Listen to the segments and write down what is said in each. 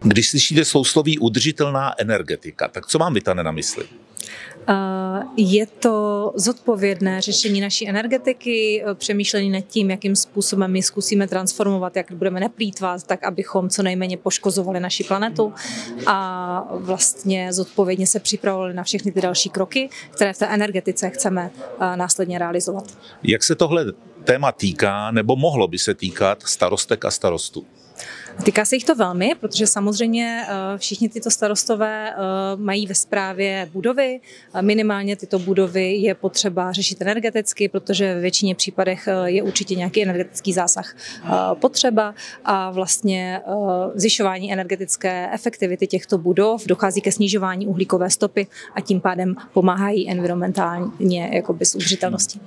Když slyšíte sousloví udržitelná energetika, tak co vám vytane na mysli? Je to zodpovědné řešení naší energetiky, přemýšlení nad tím, jakým způsobem my zkusíme transformovat, jak budeme neplýtvat, tak abychom co nejméně poškozovali naši planetu a vlastně zodpovědně se připravovali na všechny ty další kroky, které v té energetice chceme následně realizovat. Jak se tohle téma týká, nebo mohlo by se týkat starostek a starostů? Týká se jich to velmi, protože samozřejmě všichni tyto starostové mají ve správě budovy. Minimálně tyto budovy je potřeba řešit energeticky, protože ve většině případech je určitě nějaký energetický zásah potřeba a vlastně zvyšování energetické efektivity těchto budov dochází ke snižování uhlíkové stopy a tím pádem pomáhají environmentálně jakoby s udržitelností.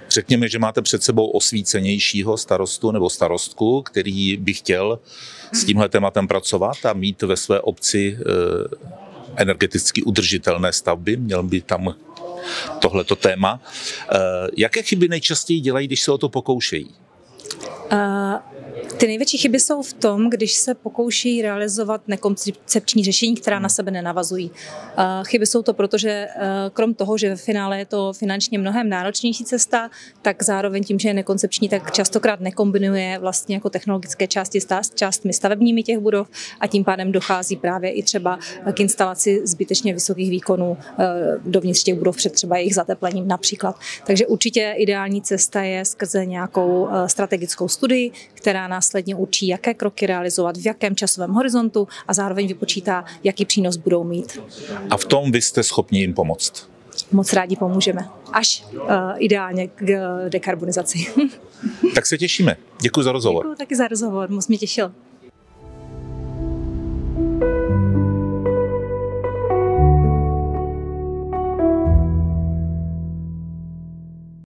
Řekněme, že máte před sebou osvícenějšího starostu nebo starostku, který by chtěl s tímhle tématem pracovat a mít ve své obci energeticky udržitelné stavby. Měl by tam tohleto téma. Jaké chyby nejčastěji dělají, když se o to pokoušejí? Ty největší chyby jsou v tom, když se pokouší realizovat nekoncepční řešení, která na sebe nenavazují. Chyby jsou to proto, že krom toho, že ve finále je to finančně mnohem náročnější cesta, tak zároveň tím, že je nekoncepční, tak častokrát nekombinuje vlastně jako technologické části s částmi stavebními těch budov a tím pádem dochází právě i třeba k instalaci zbytečně vysokých výkonů dovnitř těch budov před třeba jejich zateplením například. Takže určitě ideální cesta je skrze nějakou strategickou studii, která následně určí, jaké kroky realizovat, v jakém časovém horizontu a zároveň vypočítá, jaký přínos budou mít. A v tom vy jste schopni jim pomoct? Moc rádi pomůžeme. Až ideálně k dekarbonizaci. Tak se těšíme. Děkuji za rozhovor. Děkuji taky za rozhovor, moc mě těšil.